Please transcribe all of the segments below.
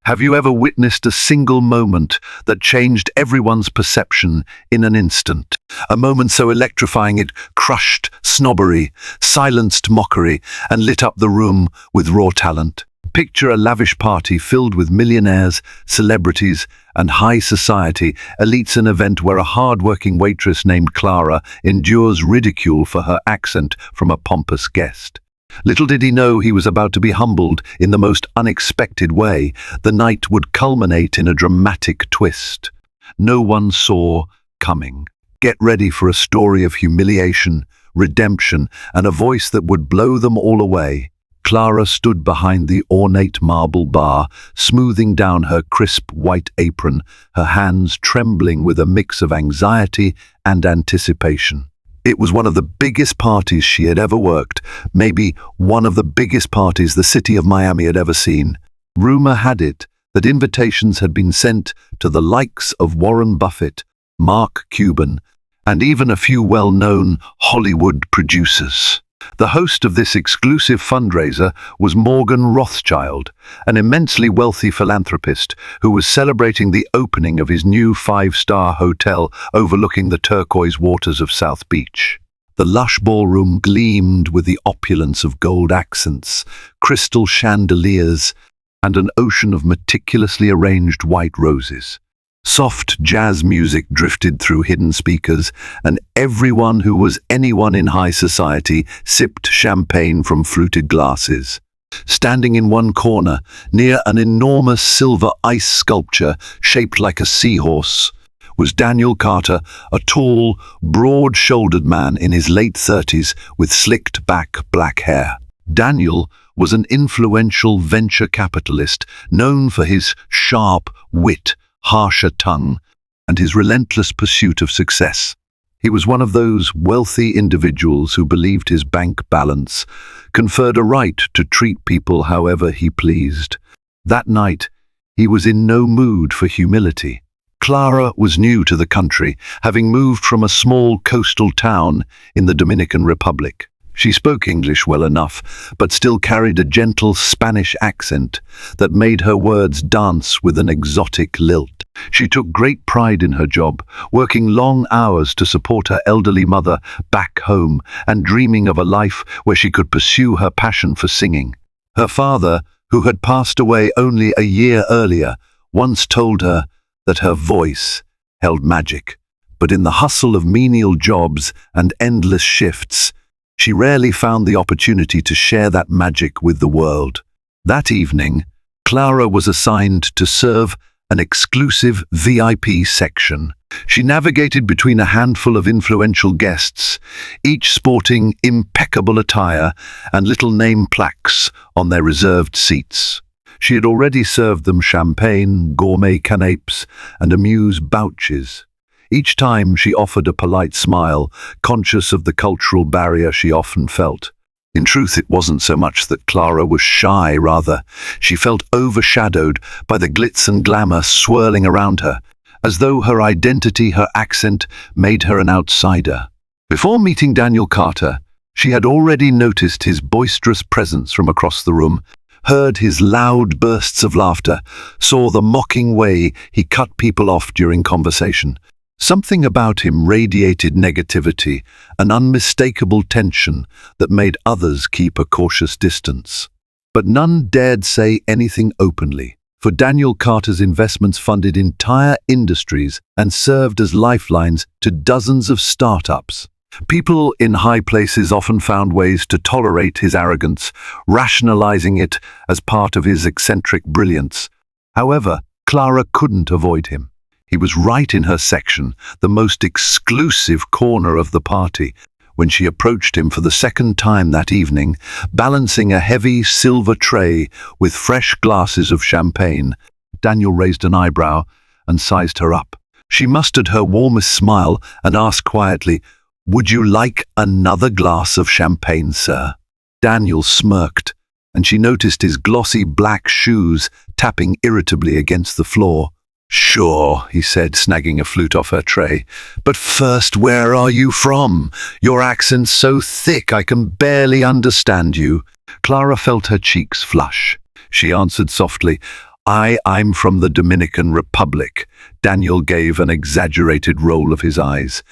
Have you ever witnessed a single moment that changed everyone's perception in an instant? A moment so electrifying it crushed snobbery, silenced mockery, and lit up the room with raw talent. Picture a lavish party filled with millionaires, celebrities, and high society elites, an event where a hard-working waitress named Clara endures ridicule for her accent from a pompous guest. Little did he know he was about to be humbled in the most unexpected way. The night would culminate in a dramatic twist no one saw coming. Get ready for a story of humiliation, redemption, and a voice that would blow them all away. Clara stood behind the ornate marble bar, smoothing down her crisp white apron, her hands trembling with a mix of anxiety and anticipation. It was one of the biggest parties she had ever worked, maybe one of the biggest parties the city of Miami had ever seen. Rumor had it that invitations had been sent to the likes of Warren Buffett, Mark Cuban, and even a few well-known Hollywood producers. The host of this exclusive fundraiser was Morgan Rothschild, an immensely wealthy philanthropist who was celebrating the opening of his new 5-star hotel overlooking the turquoise waters of South Beach. The lush ballroom gleamed with the opulence of gold accents, crystal chandeliers, and an ocean of meticulously arranged white roses. Soft jazz music drifted through hidden speakers, and everyone who was anyone in high society sipped champagne from fluted glasses. Standing in one corner, near an enormous silver ice sculpture shaped like a seahorse, was Daniel Carter, a tall, broad-shouldered man in his late 30s with slicked-back black hair. Daniel was an influential venture capitalist known for his sharp wit, harsher tongue, and his relentless pursuit of success. He was one of those wealthy individuals who believed his bank balance conferred a right to treat people however he pleased. That night, he was in no mood for humility. Clara was new to the country, having moved from a small coastal town in the Dominican Republic. She spoke English well enough, but still carried a gentle Spanish accent that made her words dance with an exotic lilt. She took great pride in her job, working long hours to support her elderly mother back home and dreaming of a life where she could pursue her passion for singing. Her father, who had passed away only a year earlier, once told her that her voice held magic. But in the hustle of menial jobs and endless shifts, she rarely found the opportunity to share that magic with the world. That evening, Clara was assigned to serve an exclusive VIP section. She navigated between a handful of influential guests, each sporting impeccable attire and little name plaques on their reserved seats. She had already served them champagne, gourmet canapes, and amuse-bouches. Each time she offered a polite smile, conscious of the cultural barrier she often felt. In truth, it wasn't so much that Clara was shy, rather, she felt overshadowed by the glitz and glamour swirling around her, as though her identity, her accent, made her an outsider. Before meeting Daniel Carter, she had already noticed his boisterous presence from across the room, heard his loud bursts of laughter, saw the mocking way he cut people off during conversation. Something about him radiated negativity, an unmistakable tension that made others keep a cautious distance. But none dared say anything openly, for Daniel Carter's investments funded entire industries and served as lifelines to dozens of startups. People in high places often found ways to tolerate his arrogance, rationalizing it as part of his eccentric brilliance. However, Clara couldn't avoid him. He was right in her section, the most exclusive corner of the party, when she approached him for the second time that evening, balancing a heavy silver tray with fresh glasses of champagne. Daniel raised an eyebrow and sized her up. She mustered her warmest smile and asked quietly, "Would you like another glass of champagne, sir?" Daniel smirked, and she noticed his glossy black shoes tapping irritably against the floor. "Sure," he said, snagging a flute off her tray. "But first, where are you from? Your accent's so thick I can barely understand you." Clara felt her cheeks flush. She answered softly, I'm from the Dominican Republic. Daniel gave an exaggerated roll of his eyes.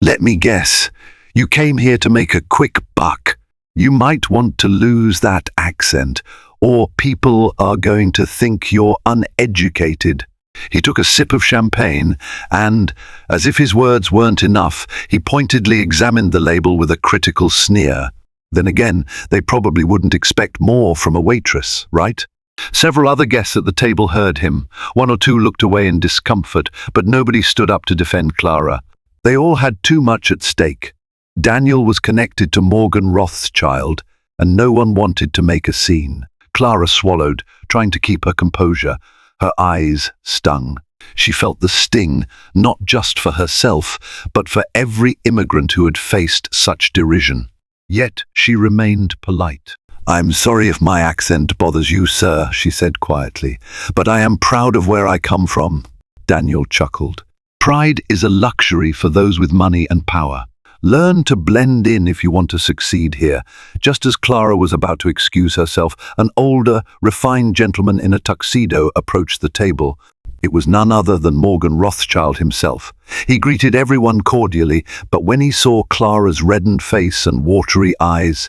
Let me guess. You came here to make a quick buck. You might want to lose that accent, or people are going to think you're uneducated. He took a sip of champagne and, as if his words weren't enough, he pointedly examined the label with a critical sneer. Then again, they probably wouldn't expect more from a waitress, right? Several other guests at the table heard him. One or two looked away in discomfort, but nobody stood up to defend Clara. They all had too much at stake. Daniel was connected to Morgan Rothschild, and no one wanted to make a scene. Clara swallowed, trying to keep her composure. Her eyes stung. She felt the sting, not just for herself, but for every immigrant who had faced such derision. Yet she remained polite. "I'm sorry if my accent bothers you, sir," she said quietly, "but I am proud of where I come from." Daniel chuckled. "Pride is a luxury for those with money and power. Learn to blend in if you want to succeed here." Just as Clara was about to excuse herself, an older, refined gentleman in a tuxedo approached the table. It was none other than Morgan Rothschild himself. He greeted everyone cordially, but when he saw Clara's reddened face and watery eyes,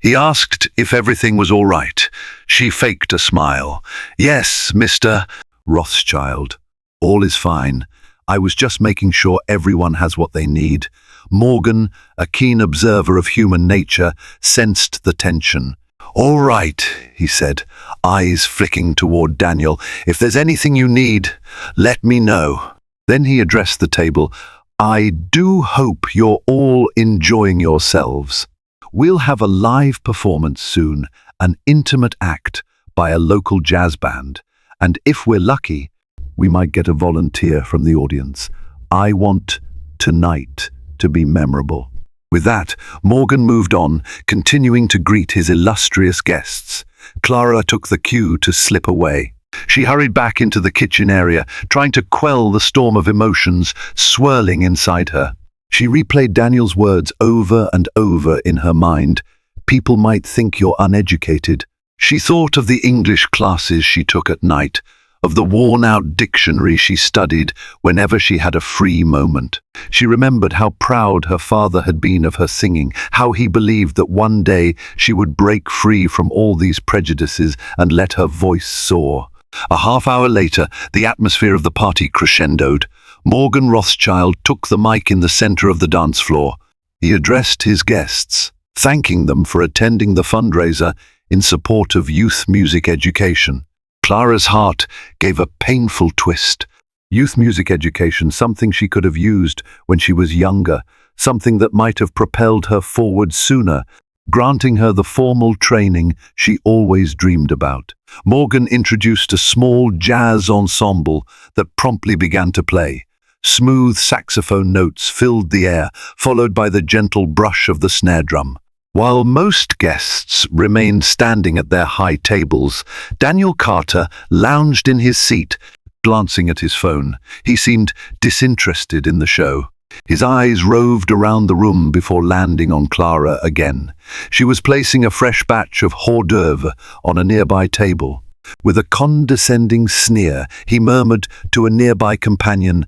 he asked if everything was all right. She faked a smile. "Yes, Mr. Rothschild. All is fine. I was just making sure everyone has what they need." Morgan, a keen observer of human nature, sensed the tension. "All right," he said, eyes flicking toward Daniel. "If there's anything you need, let me know." Then he addressed the table. "I do hope you're all enjoying yourselves. We'll have a live performance soon, an intimate act by a local jazz band. And if we're lucky, we might get a volunteer from the audience. I want tonight to be memorable." With that, Morgan moved on, continuing to greet his illustrious guests. Clara took the cue to slip away. She hurried back into the kitchen area, trying to quell the storm of emotions swirling inside her. She replayed Daniel's words over and over in her mind. "People might think you're uneducated." She thought of the English classes she took at night, of the worn-out dictionary she studied whenever she had a free moment. She remembered how proud her father had been of her singing, how he believed that one day she would break free from all these prejudices and let her voice soar. A half-hour later, the atmosphere of the party crescendoed. Morgan Rothschild took the mic in the center of the dance floor. He addressed his guests, thanking them for attending the fundraiser in support of youth music education. Clara's heart gave a painful twist. Youth music education, something she could have used when she was younger, something that might have propelled her forward sooner, granting her the formal training she always dreamed about. Morgan introduced a small jazz ensemble that promptly began to play. Smooth saxophone notes filled the air, followed by the gentle brush of the snare drum. While most guests remained standing at their high tables, Daniel Carter lounged in his seat, glancing at his phone. He seemed disinterested in the show. His eyes roved around the room before landing on Clara again. She was placing a fresh batch of hors d'oeuvre on a nearby table. With a condescending sneer, he murmured to a nearby companion,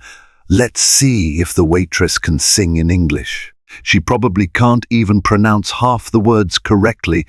"Let's see if the waitress can sing in English. She probably can't even pronounce half the words correctly."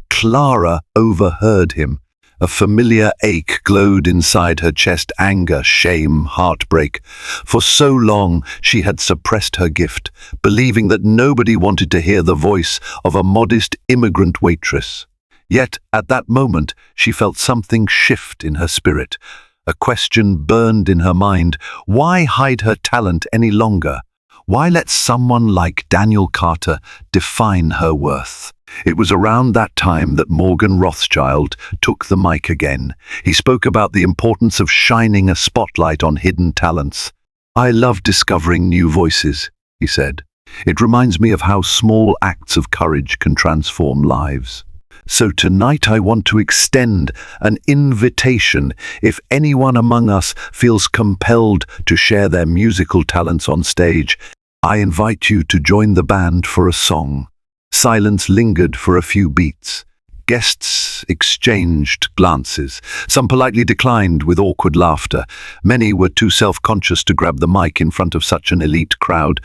Clara overheard him. A familiar ache glowed inside her chest, anger, shame, heartbreak. For so long she had suppressed her gift, believing that nobody wanted to hear the voice of a modest immigrant waitress. Yet at that moment she felt something shift in her spirit. A question burned in her mind. Why hide her talent any longer? Why let someone like Daniel Carter define her worth? It was around that time that Morgan Rothschild took the mic again. He spoke about the importance of shining a spotlight on hidden talents. "I love discovering new voices," he said. "It reminds me of how small acts of courage can transform lives. So tonight I want to extend an invitation. If anyone among us feels compelled to share their musical talents on stage, I invite you to join the band for a song." Silence lingered for a few beats. Guests exchanged glances. Some politely declined with awkward laughter. Many were too self-conscious to grab the mic in front of such an elite crowd.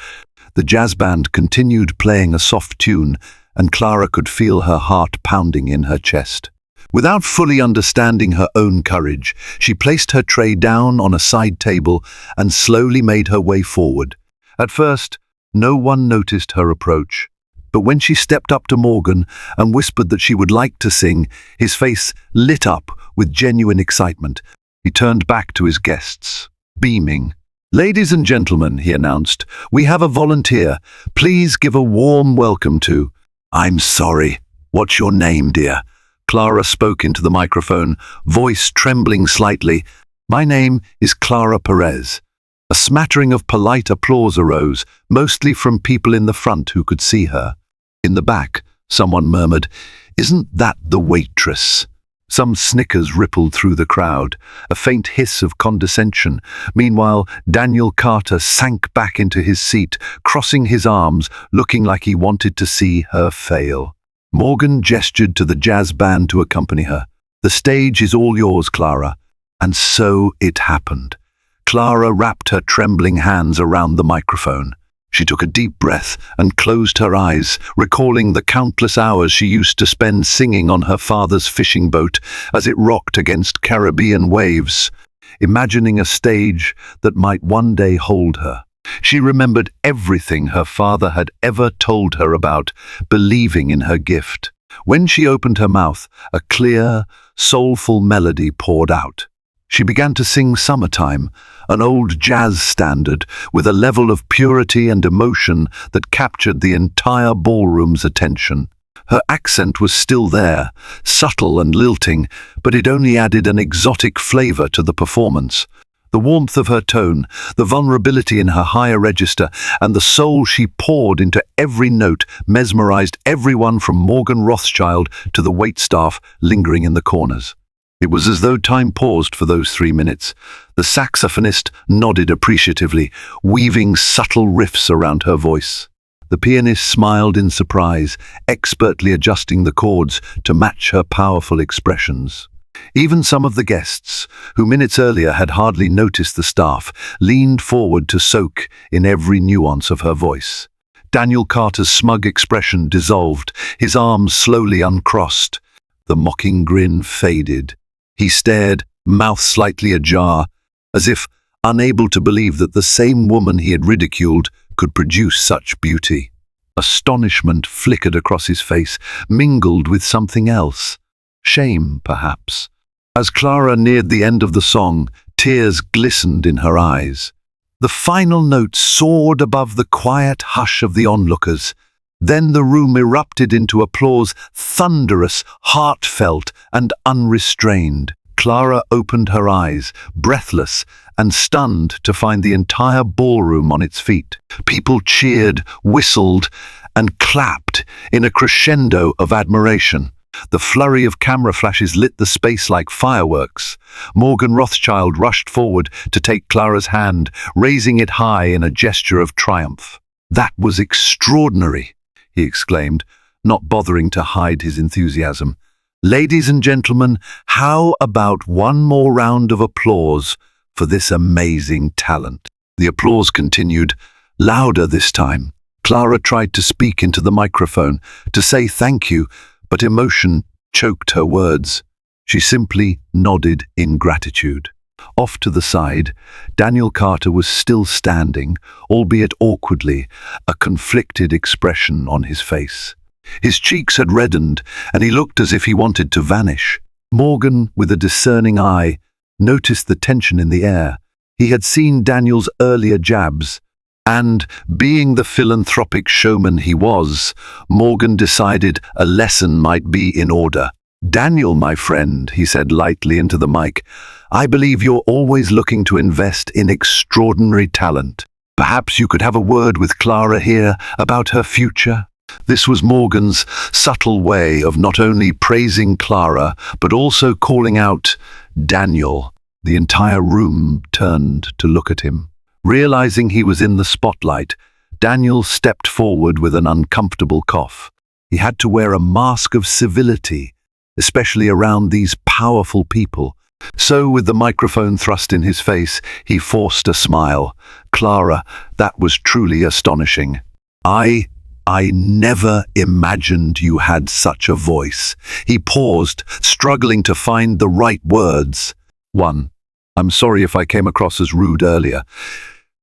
The jazz band continued playing a soft tune, and Clara could feel her heart pounding in her chest. Without fully understanding her own courage, she placed her tray down on a side table and slowly made her way forward. At first, no one noticed her approach. But when she stepped up to Morgan and whispered that she would like to sing, his face lit up with genuine excitement. He turned back to his guests, beaming. "Ladies and gentlemen," he announced, "we have a volunteer. Please give a warm welcome to—" "I'm sorry. What's your name, dear?" Clara spoke into the microphone, voice trembling slightly. "My name is Clara Perez." A smattering of polite applause arose, mostly from people in the front who could see her. In the back, someone murmured, "Isn't that the waitress?" Some snickers rippled through the crowd, a faint hiss of condescension. Meanwhile, Daniel Carter sank back into his seat, crossing his arms, looking like he wanted to see her fail. Morgan gestured to the jazz band to accompany her. "The stage is all yours, Clara." And so it happened. Clara wrapped her trembling hands around the microphone. She took a deep breath and closed her eyes, recalling the countless hours she used to spend singing on her father's fishing boat as it rocked against Caribbean waves, imagining a stage that might one day hold her. She remembered everything her father had ever told her about, believing in her gift. When she opened her mouth, a clear, soulful melody poured out. She began to sing Summertime, an old jazz standard with a level of purity and emotion that captured the entire ballroom's attention. Her accent was still there, subtle and lilting, but it only added an exotic flavor to the performance. The warmth of her tone, the vulnerability in her higher register, and the soul she poured into every note mesmerized everyone from Morgan Rothschild to the waitstaff lingering in the corners. It was as though time paused for those 3 minutes. The saxophonist nodded appreciatively, weaving subtle riffs around her voice. The pianist smiled in surprise, expertly adjusting the chords to match her powerful expressions. Even some of the guests, who minutes earlier had hardly noticed the staff, leaned forward to soak in every nuance of her voice. Daniel Carter's smug expression dissolved, his arms slowly uncrossed. The mocking grin faded. He stared, mouth slightly ajar, as if unable to believe that the same woman he had ridiculed could produce such beauty. Astonishment flickered across his face, mingled with something else. Shame, perhaps. As Clara neared the end of the song, tears glistened in her eyes. The final note soared above the quiet hush of the onlookers. Then the room erupted into applause, thunderous, heartfelt, and unrestrained. Clara opened her eyes, breathless and stunned to find the entire ballroom on its feet. People cheered, whistled, and clapped in a crescendo of admiration. The flurry of camera flashes lit the space like fireworks. Morgan Rothschild rushed forward to take Clara's hand, raising it high in a gesture of triumph. "That was extraordinary," he exclaimed, not bothering to hide his enthusiasm. "Ladies and gentlemen, how about one more round of applause for this amazing talent?" The applause continued, louder this time. Clara tried to speak into the microphone, to say thank you, but emotion choked her words. She simply nodded in gratitude. Off to the side, Daniel Carter was still standing, albeit awkwardly, a conflicted expression on his face. His cheeks had reddened, and he looked as if he wanted to vanish. Morgan, with a discerning eye, noticed the tension in the air. He had seen Daniel's earlier jabs, and, being the philanthropic showman he was, Morgan decided a lesson might be in order. "Daniel, my friend," he said lightly into the mic, "I believe you're always looking to invest in extraordinary talent. Perhaps you could have a word with Clara here about her future?" This was Morgan's subtle way of not only praising Clara, but also calling out, "Daniel." The entire room turned to look at him. Realizing he was in the spotlight, Daniel stepped forward with an uncomfortable cough. He had to wear a mask of civility, especially around these powerful people. So, with the microphone thrust in his face, he forced a smile. "Clara, that was truly astonishing. I never imagined you had such a voice." He paused, struggling to find the right words. "1. I'm sorry if I came across as rude earlier."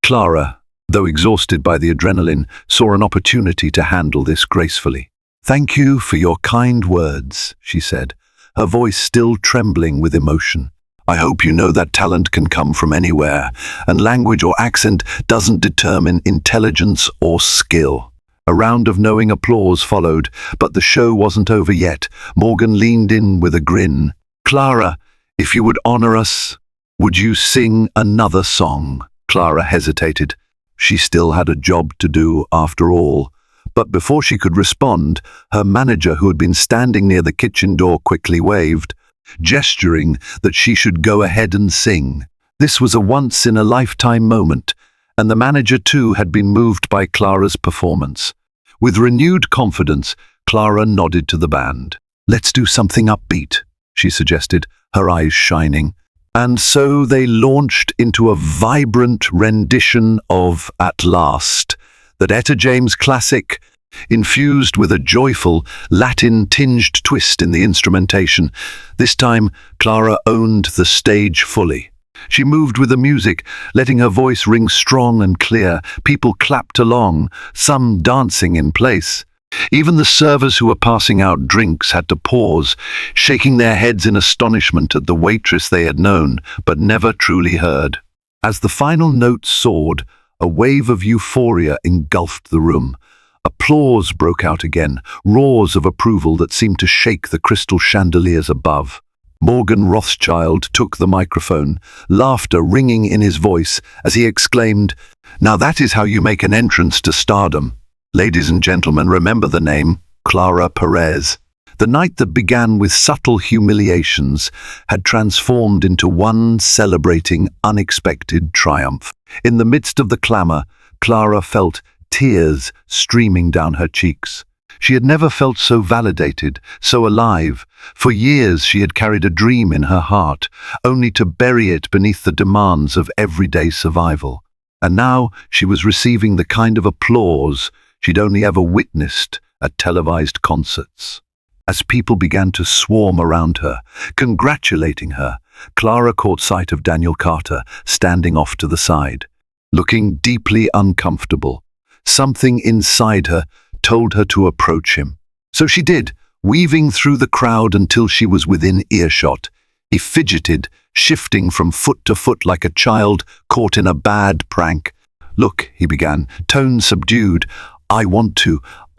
Clara, though exhausted by the adrenaline, saw an opportunity to handle this gracefully. "Thank you for your kind words," she said, her voice still trembling with emotion. "I hope you know that talent can come from anywhere, and language or accent doesn't determine intelligence or skill." A round of knowing applause followed, but the show wasn't over yet. Morgan leaned in with a grin. "Clara, if you would honor us, would you sing another song?" Clara hesitated. She still had a job to do after all. But before she could respond, her manager, who had been standing near the kitchen door, quickly waved, gesturing that she should go ahead and sing. This was a once-in-a-lifetime moment, and the manager too had been moved by Clara's performance. With renewed confidence, Clara nodded to the band. "Let's do something upbeat," she suggested, her eyes shining. And so they launched into a vibrant rendition of "At Last," that Etta James classic, infused with a joyful, Latin-tinged twist in the instrumentation. This time, Clara owned the stage fully. She moved with the music, letting her voice ring strong and clear. People clapped along, some dancing in place. Even the servers who were passing out drinks had to pause, shaking their heads in astonishment at the waitress they had known, but never truly heard. As the final note soared, a wave of euphoria engulfed the room. Applause broke out again, roars of approval that seemed to shake the crystal chandeliers above. Morgan Rothschild took the microphone, laughter ringing in his voice as he exclaimed, "Now that is how you make an entrance to stardom. Ladies and gentlemen, remember the name, Clara Perez." The night that began with subtle humiliations had transformed into one celebrating unexpected triumph. In the midst of the clamor, Clara felt tears streaming down her cheeks. She had never felt so validated, so alive. For years she had carried a dream in her heart, only to bury it beneath the demands of everyday survival. And now she was receiving the kind of applause she'd only ever witnessed at televised concerts. As people began to swarm around her, congratulating her, Clara caught sight of Daniel Carter standing off to the side, looking deeply uncomfortable. Something inside her told her to approach him. So she did, weaving through the crowd until she was within earshot. He fidgeted, shifting from foot to foot like a child caught in a bad prank. "Look," he began, tone subdued,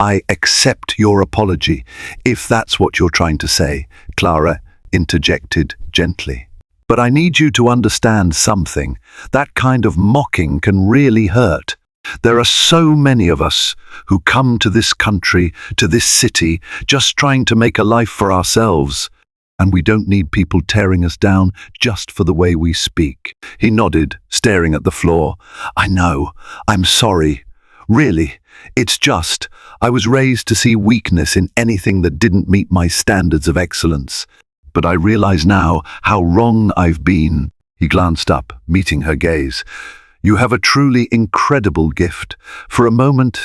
I accept your apology, if that's what you're trying to say," Clara interjected gently. "But I need you to understand something. That kind of mocking can really hurt. There are so many of us who come to this country, to this city, just trying to make a life for ourselves. And we don't need people tearing us down just for the way we speak." He nodded, staring at the floor. "I know. I'm sorry. Really, it's just, I was raised to see weakness in anything that didn't meet my standards of excellence. But I realize now how wrong I've been." He glanced up, meeting her gaze. "You have a truly incredible gift." For a moment,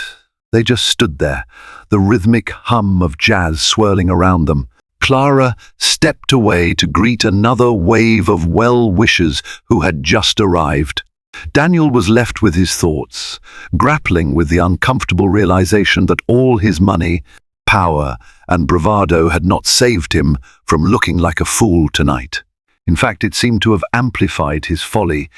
they just stood there, the rhythmic hum of jazz swirling around them. Clara stepped away to greet another wave of well-wishers who had just arrived. Daniel was left with his thoughts, grappling with the uncomfortable realization that all his money, power, and bravado had not saved him from looking like a fool tonight. In fact, it seemed to have amplified his folly.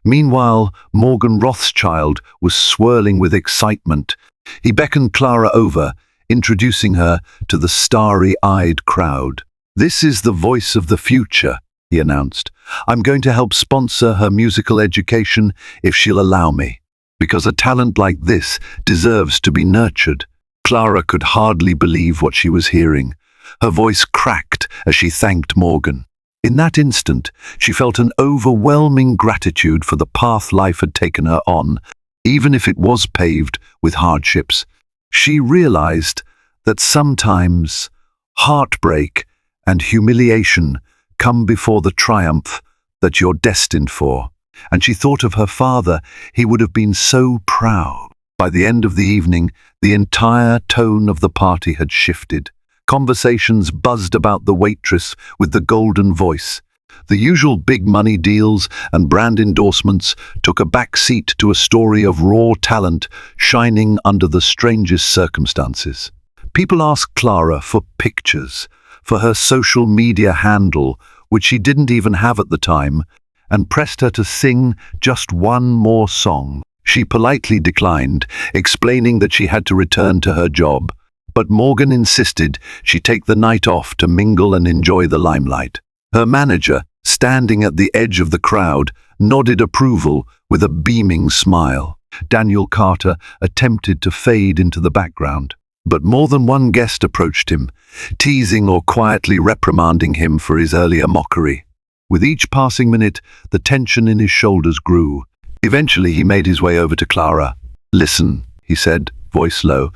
Meanwhile, Morgan Rothschild was swirling with excitement. He beckoned Clara over, introducing her to the starry-eyed crowd. "This is the voice of the future," he announced. "I'm going to help sponsor her musical education if she'll allow me, because a talent like this deserves to be nurtured." Clara could hardly believe what she was hearing. Her voice cracked as she thanked Morgan. In that instant, she felt an overwhelming gratitude for the path life had taken her on, even if it was paved with hardships. She realized that sometimes heartbreak and humiliation come before the triumph that you're destined for. And she thought of her father. He would have been so proud. By the end of the evening, the entire tone of the party had shifted. Conversations buzzed about the waitress with the golden voice. The usual big money deals and brand endorsements took a back seat to a story of raw talent shining under the strangest circumstances. People asked Clara for pictures, for her social media handle, which she didn't even have at the time, and pressed her to sing just one more song. She politely declined, explaining that she had to return to her job. But Morgan insisted she take the night off to mingle and enjoy the limelight. Her manager, standing at the edge of the crowd, nodded approval with a beaming smile. Daniel Carter attempted to fade into the background, but more than one guest approached him, teasing or quietly reprimanding him for his earlier mockery. With each passing minute, the tension in his shoulders grew. Eventually, he made his way over to Clara. "Listen," he said, voice low.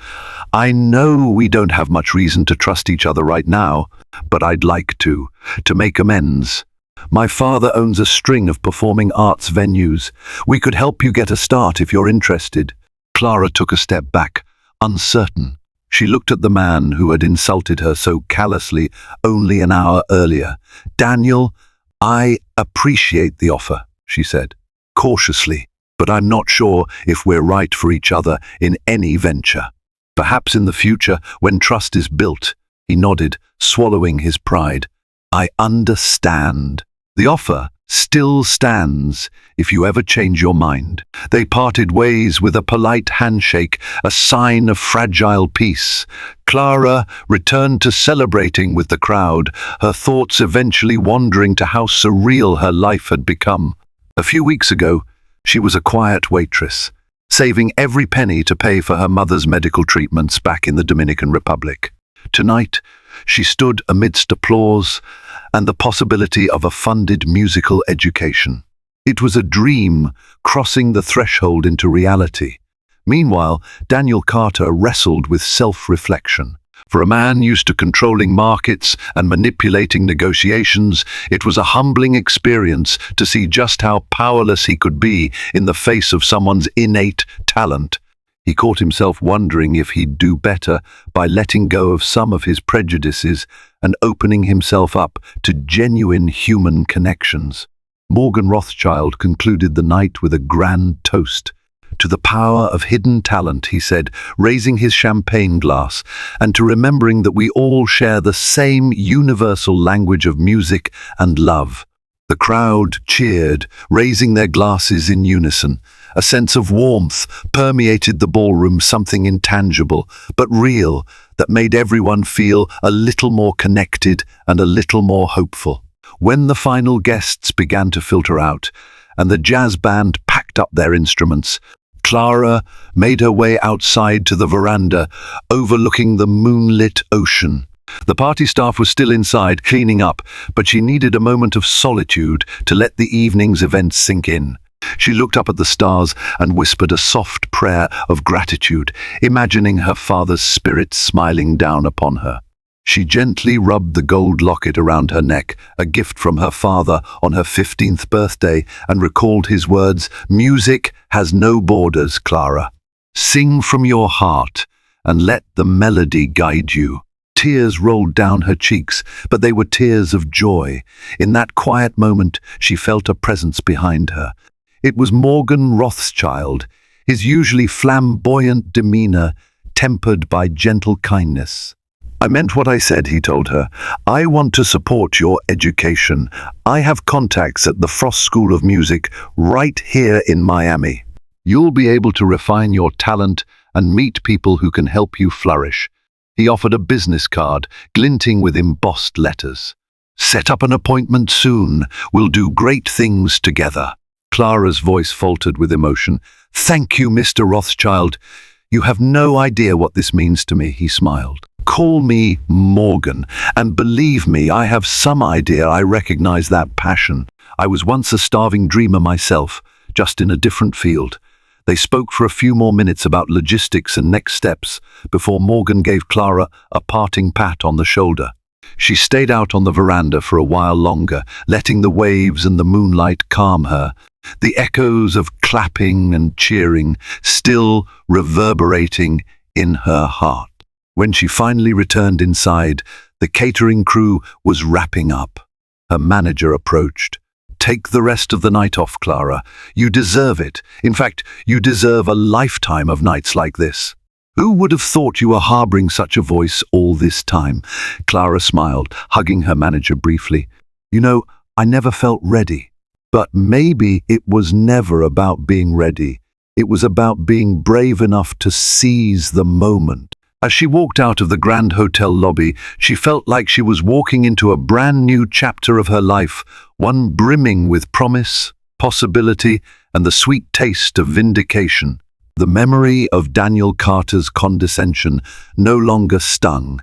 "I know we don't have much reason to trust each other right now, but I'd like to make amends. My father owns a string of performing arts venues. We could help you get a start if you're interested." Clara took a step back, uncertain. She looked at the man who had insulted her so callously only an hour earlier. "Daniel, I appreciate the offer," she said, cautiously, "but I'm not sure if we're right for each other in any venture. Perhaps in the future, when trust is built." He nodded, swallowing his pride. "I understand. The offer still stands if you ever change your mind." They parted ways with a polite handshake, a sign of fragile peace. Clara returned to celebrating with the crowd, her thoughts eventually wandering to how surreal her life had become. A few weeks ago, she was a quiet waitress, saving every penny to pay for her mother's medical treatments back in the Dominican Republic. Tonight, she stood amidst applause and the possibility of a funded musical education. It was a dream crossing the threshold into reality. Meanwhile, Daniel Carter wrestled with self-reflection. For a man used to controlling markets and manipulating negotiations, it was a humbling experience to see just how powerless he could be in the face of someone's innate talent. He caught himself wondering if he'd do better by letting go of some of his prejudices and opening himself up to genuine human connections. Morgan Rothschild concluded the night with a grand toast. "To the power of hidden talent," he said, raising his champagne glass, "and to remembering that we all share the same universal language of music and love." The crowd cheered, raising their glasses in unison. A sense of warmth permeated the ballroom, something intangible but real that made everyone feel a little more connected and a little more hopeful. When the final guests began to filter out and the jazz band packed up their instruments, Clara made her way outside to the veranda, overlooking the moonlit ocean. The party staff was still inside, cleaning up, but she needed a moment of solitude to let the evening's events sink in. She looked up at the stars and whispered a soft prayer of gratitude, imagining her father's spirit smiling down upon her. She gently rubbed the gold locket around her neck, a gift from her father on her 15th birthday, and recalled his words, "Music has no borders, Clara. Sing from your heart and let the melody guide you." Tears rolled down her cheeks, but they were tears of joy. In that quiet moment, she felt a presence behind her. It was Morgan Rothschild, his usually flamboyant demeanor tempered by gentle kindness. "I meant what I said," he told her. "I want to support your education. I have contacts at the Frost School of Music right here in Miami. You'll be able to refine your talent and meet people who can help you flourish." He offered a business card, glinting with embossed letters. "Set up an appointment soon. We'll do great things together." Clara's voice faltered with emotion. "Thank you, Mr. Rothschild. You have no idea what this means to me," he smiled. "Call me Morgan, and believe me, I have some idea I recognize that passion. I was once a starving dreamer myself, just in a different field." They spoke for a few more minutes about logistics and next steps before Morgan gave Clara a parting pat on the shoulder. She stayed out on the veranda for a while longer, letting the waves and the moonlight calm her, the echoes of clapping and cheering still reverberating in her heart. When she finally returned inside, the catering crew was wrapping up. Her manager approached. "Take the rest of the night off, Clara. You deserve it. In fact, you deserve a lifetime of nights like this." "Who would have thought you were harboring such a voice all this time?" Clara smiled, hugging her manager briefly. "You know, I never felt ready. But maybe it was never about being ready. It was about being brave enough to seize the moment." As she walked out of the grand hotel lobby, she felt like she was walking into a brand new chapter of her life, one brimming with promise, possibility, and the sweet taste of vindication. The memory of Daniel Carter's condescension no longer stung.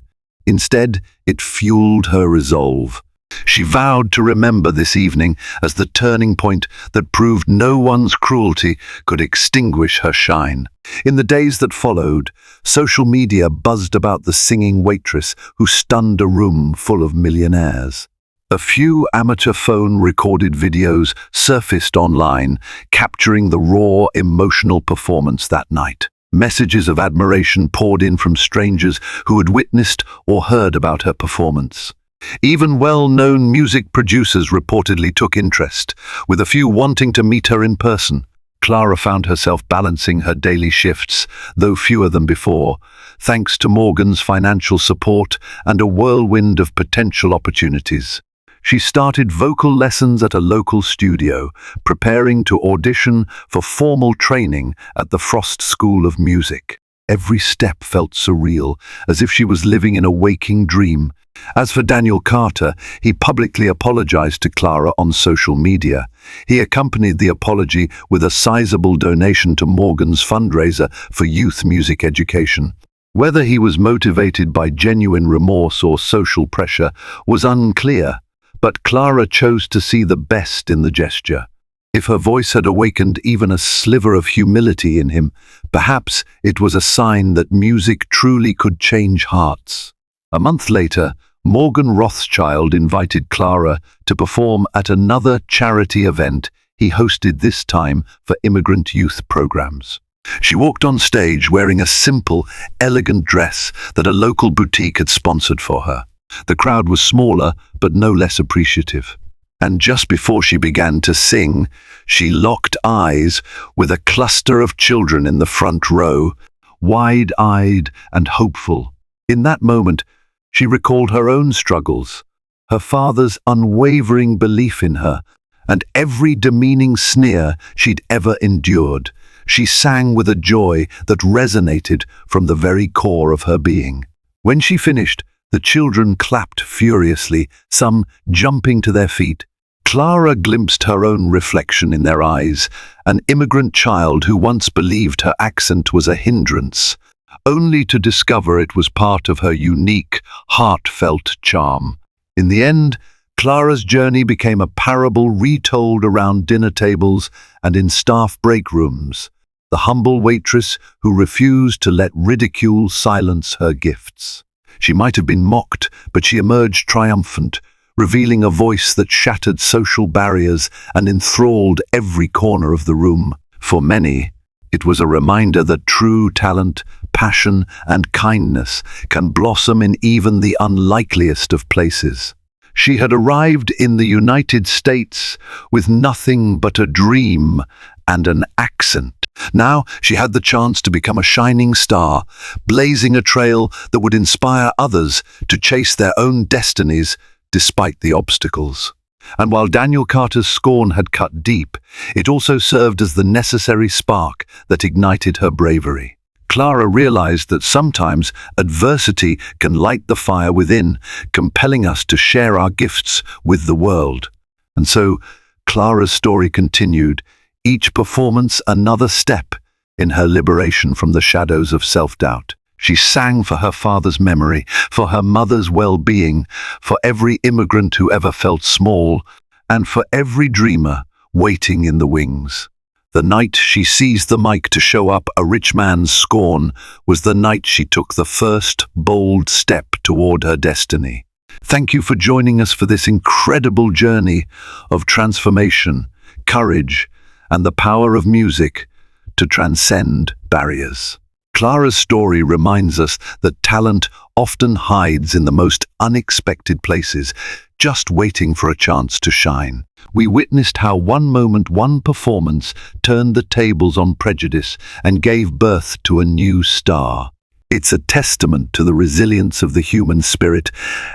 Instead, it fueled her resolve. She vowed to remember this evening as the turning point that proved no one's cruelty could extinguish her shine. In the days that followed, social media buzzed about the singing waitress who stunned a room full of millionaires. A few amateur phone-recorded videos surfaced online, capturing the raw, emotional performance that night. Messages of admiration poured in from strangers who had witnessed or heard about her performance. Even well-known music producers reportedly took interest, with a few wanting to meet her in person. Clara found herself balancing her daily shifts, though fewer than before, thanks to Morgan's financial support and a whirlwind of potential opportunities. She started vocal lessons at a local studio, preparing to audition for formal training at the Frost School of Music. Every step felt surreal, as if she was living in a waking dream. As for Daniel Carter, he publicly apologized to Clara on social media. He accompanied the apology with a sizable donation to Morgan's fundraiser for youth music education. Whether he was motivated by genuine remorse or social pressure was unclear, but Clara chose to see the best in the gesture. If her voice had awakened even a sliver of humility in him, perhaps it was a sign that music truly could change hearts. A month later, Morgan Rothschild invited Clara to perform at another charity event he hosted, this time for immigrant youth programs. She walked on stage wearing a simple, elegant dress that a local boutique had sponsored for her. The crowd was smaller, but no less appreciative. And just before she began to sing, she locked eyes with a cluster of children in the front row, wide-eyed and hopeful. In that moment, she recalled her own struggles, her father's unwavering belief in her, and every demeaning sneer she'd ever endured. She sang with a joy that resonated from the very core of her being. When she finished, the children clapped furiously, some jumping to their feet. Clara glimpsed her own reflection in their eyes, an immigrant child who once believed her accent was a hindrance, only to discover it was part of her unique, heartfelt charm. In the end, Clara's journey became a parable retold around dinner tables and in staff break rooms, the humble waitress who refused to let ridicule silence her gifts. She might have been mocked, but she emerged triumphant, revealing a voice that shattered social barriers and enthralled every corner of the room. For many, it was a reminder that true talent, passion, and kindness can blossom in even the unlikeliest of places. She had arrived in the United States with nothing but a dream and an accent. Now she had the chance to become a shining star, blazing a trail that would inspire others to chase their own destinies despite the obstacles. And while Daniel Carter's scorn had cut deep, it also served as the necessary spark that ignited her bravery. Clara realized that sometimes adversity can light the fire within, compelling us to share our gifts with the world. And so, Clara's story continued, each performance another step in her liberation from the shadows of self-doubt. She sang for her father's memory, for her mother's well-being, for every immigrant who ever felt small, and for every dreamer waiting in the wings. The night she seized the mic to show up a rich man's scorn was the night she took the first bold step toward her destiny. Thank you for joining us for this incredible journey of transformation, courage, and the power of music to transcend barriers. Clara's story reminds us that talent often hides in the most unexpected places, just waiting for a chance to shine. We witnessed how one moment, one performance turned the tables on prejudice and gave birth to a new star. It's a testament to the resilience of the human spirit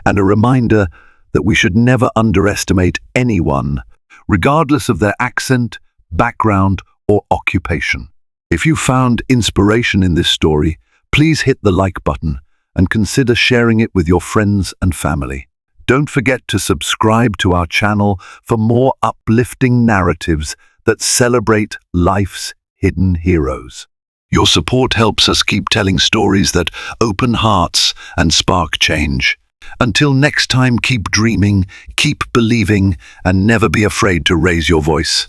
and a reminder that we should never underestimate anyone, regardless of their accent, background, or occupation. If you found inspiration in this story, please hit the like button and consider sharing it with your friends and family. Don't forget to subscribe to our channel for more uplifting narratives that celebrate life's hidden heroes. Your support helps us keep telling stories that open hearts and spark change. Until next time, keep dreaming, keep believing, and never be afraid to raise your voice.